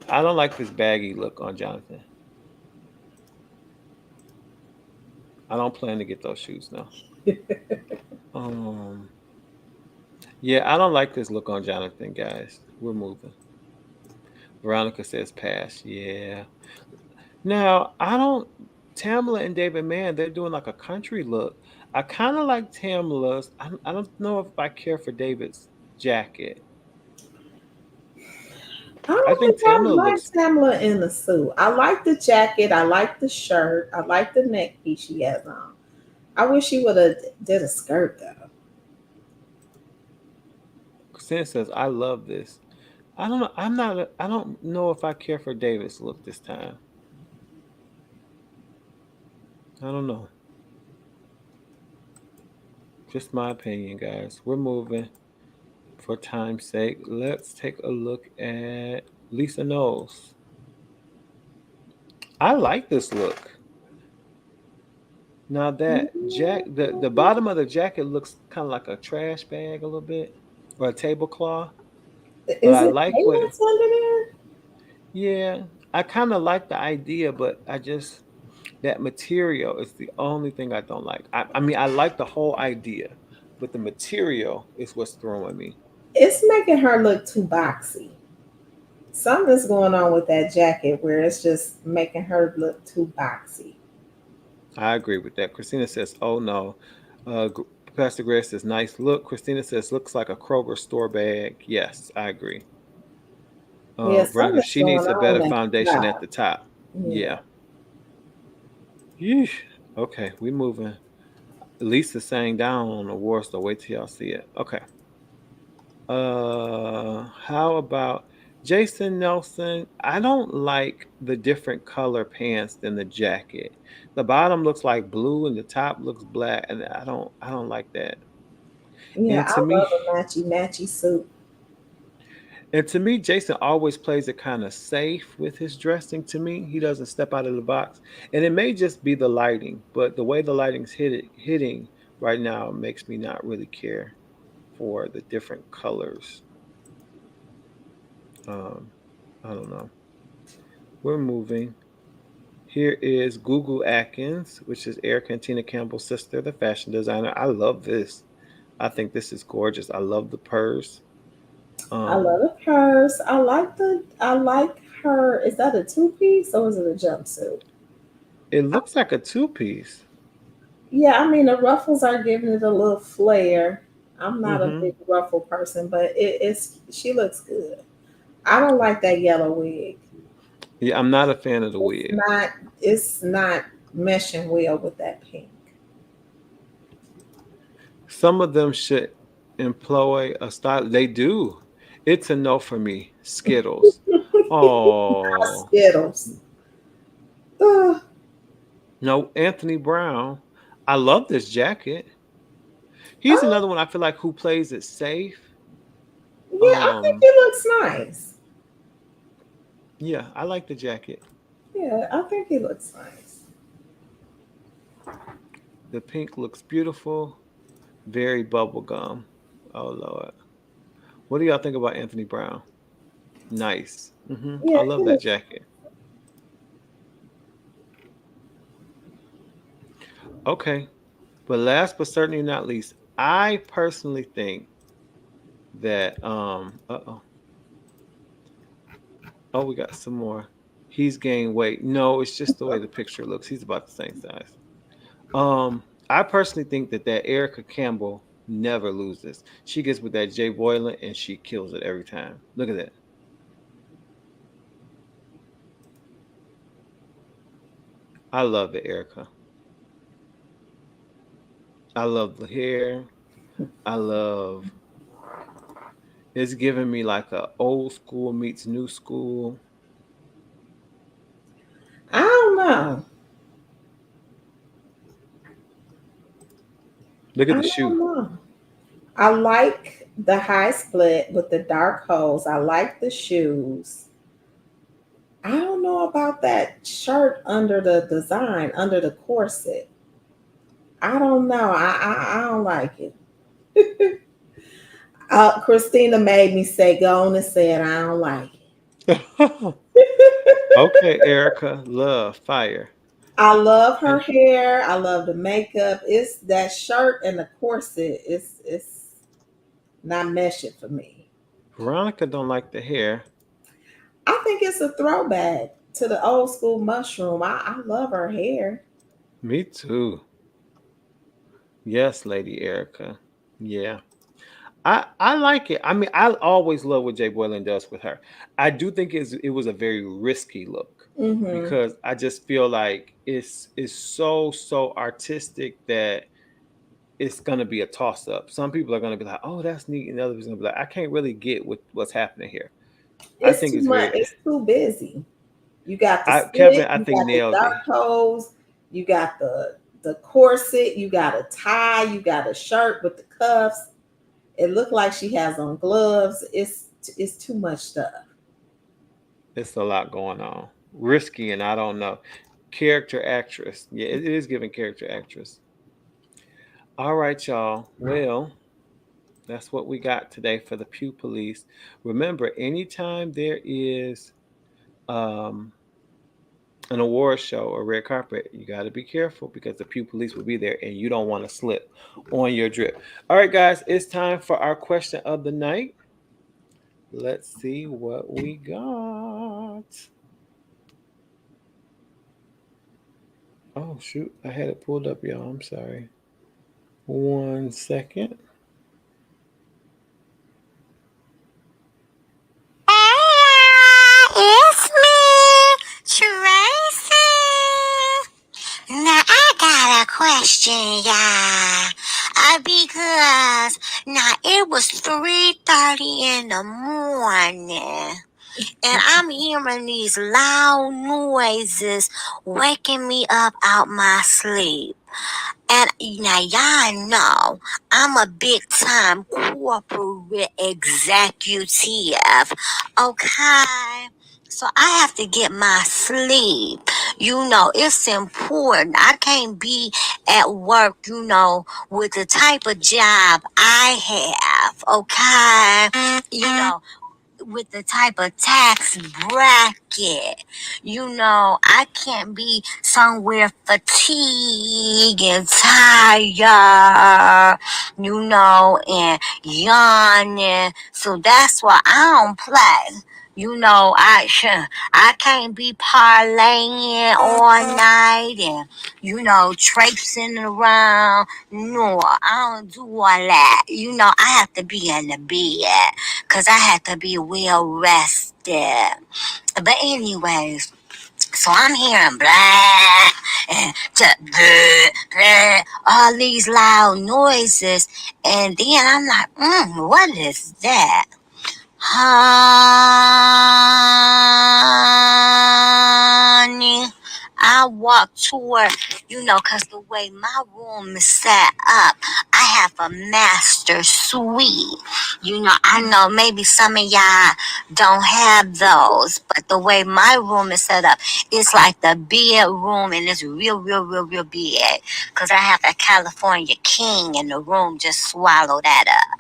I don't like this baggy look on Jonathan. I don't plan to get those shoes now. Um, yeah, I don't like this look on Jonathan, guys. We're moving. Veronica says pass. Yeah. Now, I don't Tamala and David Mann, they're doing like a country look. I kind of like Tamala's. I don't know if I care for David's jacket. I I don't think think I Tamala like looks Tamala in the suit. I like the jacket. I like the shirt. I like the neck piece she has on. I wish she would have did a skirt though. Sin says, I love this. I don't know. I don't know if I care for David's look this time. I don't know. Just my opinion, guys. We're moving for time's sake. Let's take a look at Lisa Knowles. I like this look. Now that the bottom of the jacket looks kind of like a trash bag a little bit or a tablecloth, but Is I it like what pants under there? yeah, I kind of like the idea, but I just that material is the only thing I don't like. I mean, I like the whole idea, but the material is what's throwing me. It's making her look too boxy. Something's going on with that jacket where it's just making her look too boxy. I agree with that. Christina says, "Oh no." Pastor Grace says, "Nice look." Christina says, "Looks like a Kroger store bag." Yes, I agree. Yeah, Veronica, something's she going needs a better on at the foundation at top. the top. Yeah. Yeah. Yeesh. Okay, we moving. Lisa saying down on the war store. Wait till y'all see it. Okay. How about Jason Nelson? I don't like the different color pants than the jacket. The bottom looks like blue and the top looks black, and I don't like that. Yeah, And I to me, love a matchy matchy suit. and to me, Jason always plays it kind of safe with his dressing. To me, he doesn't step out of the box, and it may just be the lighting, but the way the lighting's hitting right now makes me not really care for the different colors. Um, I don't know. We're moving. Here is Google Atkins, which is Erica and Tina Campbell's sister, the fashion designer. I love this. I think this is gorgeous. I love the purse. I love Um, the purse. I like her. Is that a two piece or is it a jumpsuit? it looks like a two-piece. Yeah, I mean the ruffles are giving it a little flair. I'm not a hmm big ruffle person, but it's she looks good. I don't like that yellow wig. Yeah, I'm not a fan of the It's wig. not it's not meshing well with that pink. Some of them should employ a style. They do. It's a no for me. Skittles. Oh Skittles. Ugh. no, Anthony Brown. I love this jacket. He's Oh, another one I feel like who plays it safe. yeah, I think Um, it looks nice. yeah, I like the jacket. Yeah, I think he looks nice. The pink looks beautiful. Very bubblegum. Oh Lord. What do y'all think about Anthony Brown? Nice. I Yeah, love he that looks. jacket. Okay. But last but certainly not least, I personally think that oh, we got some more. He's gained weight. No, it's just the way the picture looks. He's about the same size. I personally think that Erica Campbell never loses. She gets with that Jay Boylan and she kills it every time. Look at that. I love it, Erica. I love the hair. I love it's giving me like a old school meets new school. I don't know. Look I at the don't shoe. know. I like the high split with the dark holes. I like the shoes. I don't know about that shirt under the design, under the corset. I don't know. I don't like it. Christina made me say, go on and say it. I don't like Okay, it. Erica, love, fire. I love her And hair. I love the makeup. It's that shirt and the corset. It's not meshing for me. Veronica don't like the hair. I think it's a throwback to the old school mushroom. I love her hair. Me too. Yes, Lady Erica. Yeah. I like it. I mean, I always love what Jay Boylan does with her. I do think it was a very risky look Hmm. because I just feel like it's so artistic that it's gonna be a toss up. Some people are gonna be like, "Oh, that's neat," and others are gonna be like, "I can't really get what's happening here." I It's think too it's much. very. It's too busy. You got the Kevin, split. I You think got the nailed dark it. toes. You got the corset. You got a tie. You got a shirt with the cuffs. It looked like she has on gloves. It's too much stuff. It's a lot going on. Risky, and I don't know. Character actress. Yeah, it is giving character actress. All right, y'all. Well, that's what we got today for the Pew Police. Remember, anytime there is um, an award show or red carpet, you got to be careful because the Pew Police will be there and you don't want to slip on your drip. All right, guys, it's time for our question of the night. Let's see what we got. Oh, shoot. I had it pulled up, y'all. I'm sorry. 1 second. It's me, Tracy. Now I got a question, y'all. Because now it was 3:30 in the morning, and I'm hearing these loud noises waking me up out my sleep. And now y'all know I'm a big time corporate executive. Okay. So I have to get my sleep. It's important. I can't be at work, with the type of job I have. Okay. With the type of tax bracket. I can't be somewhere fatigued and tired, and yawning. So that's why I don't play. I can't be parlaying all night and, traipsing around. No, I don't do all that. I have to be in the bed because I have to be well rested. But anyways, so I'm hearing blah and blah, all these loud noises. And then I'm like, what is that? Honey, I walked toward, because the way my room is set up, I have a master suite. I know maybe some of y'all don't have those, but the way my room is set up, it's like the bedroom, and it's real, real, real, real big. Because I have a California king in the room, just swallow that up.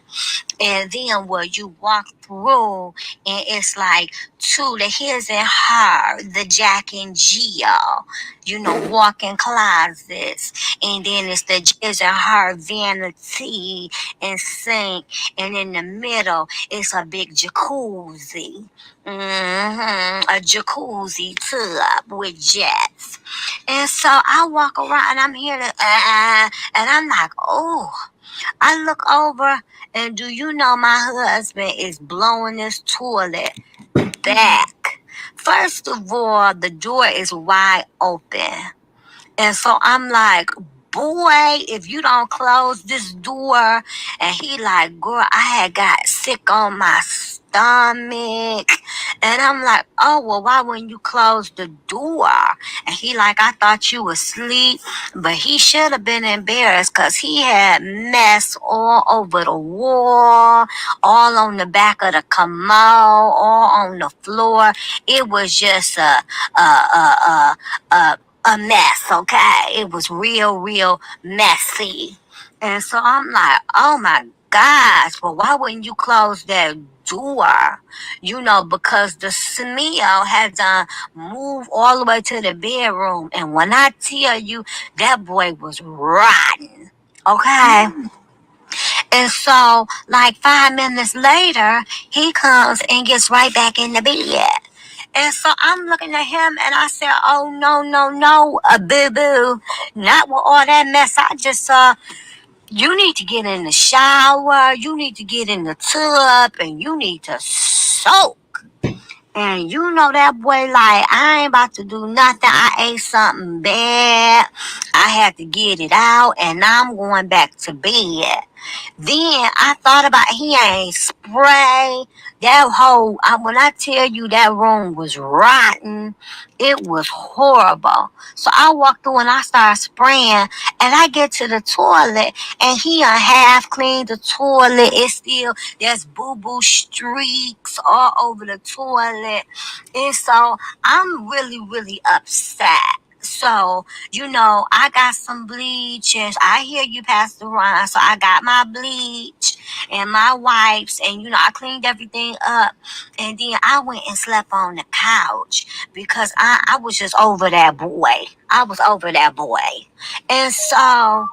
And then where you walk through, and it's like two, the his and her, the Jack and Jill, walk-in closets. And then it's the his and her vanity and sink. And in the middle, it's a big jacuzzi. A jacuzzi tub with jets. And so I walk around and I'm here to, and I'm like, oh. I look over, and do you know my husband is blowing his toilet back? First of all, the door is wide open. And so I'm like, boy, if you don't close this door. And he like, girl, I had got sick on my stomach. And I'm like, oh, well, why wouldn't you close the door? And he like, I thought you was asleep. But he should have been embarrassed because he had mess all over the wall, all on the back of the commode, all on the floor. It was just a mess, okay? It was real, real messy. And so I'm like, oh my gosh, well, why wouldn't you close that door? Because the smell had done moved all the way to the bedroom. And when I tell you, that boy was rotten, okay? And so, like 5 minutes later, he comes and gets right back in the bed. And so I'm looking at him and I said, oh, no, no, no, boo-boo. Not with all that mess I just saw. You need to get in the shower. You need to get in the tub and you need to soak. And that boy, like, I ain't about to do nothing. I ate something bad. I had to get it out and I'm going back to bed. Then I thought about he ain't spray. That whole, when I tell you that room was rotten, it was horrible. So I walked through and I started spraying and I get to the toilet and he half cleaned the toilet. It's still, there's boo-boo streaks all over the toilet. And so I'm really, really upset. So, I got some bleach and I hear you, Pastor Ron. So I got my bleach and my wipes and, I cleaned everything up. And then I went and slept on the couch because I was just over that boy. I was over that boy. And so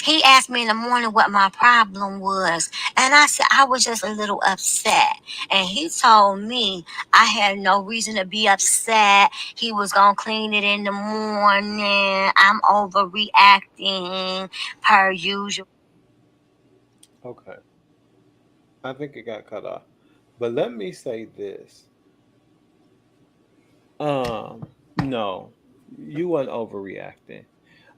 he asked me in the morning what my problem was. And I said, I was just a little upset. And he told me I had no reason to be upset. He was going to clean it in the morning. I'm overreacting per usual. Okay. I think it got cut off. But let me say this. No, you weren't overreacting.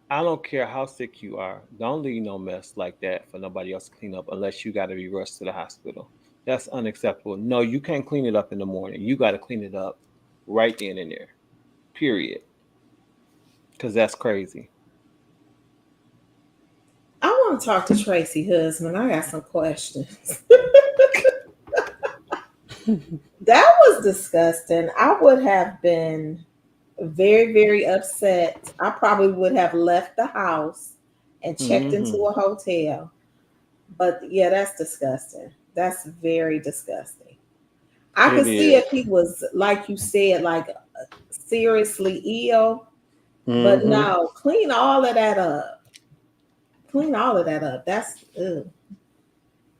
I don't care how sick you are. Don't leave no mess like that for nobody else to clean up unless you got to be rushed to the hospital. That's unacceptable. No, you can't clean it up in the morning. You got to clean it up right then and there. Period. Because that's crazy. I want to talk to Tracy husband. I got some questions. That was disgusting. I would have been very, very upset. I probably would have left the house and checked into a hotel. But yeah, that's disgusting. That's very disgusting. I could see if he was, like you said, like seriously ill. But no, clean all of that up. Clean all of that up. That's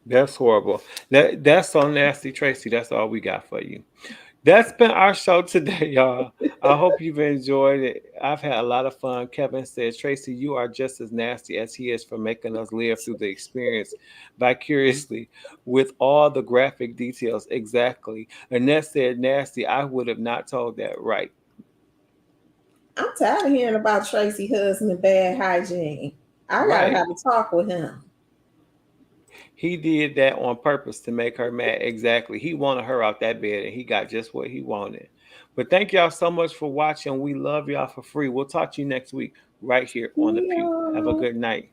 That's horrible. That's so nasty, Tracy. That's all we got for you. That's been our show today, y'all. I hope you've enjoyed it. I've had a lot of fun. Kevin says, Tracy, you are just as nasty as he is for making us live through the experience vicariously with all the graphic details. Exactly. Annette said, nasty. I would have not told that right. I'm tired of hearing about Tracy husband and bad hygiene. I gotta have a talk with him. He did that on purpose to make her mad. Exactly. He wanted her out that bed and he got just what he wanted. But thank y'all so much for watching. We love y'all for free. We'll talk to you next week right here on the Pew. Have a good night.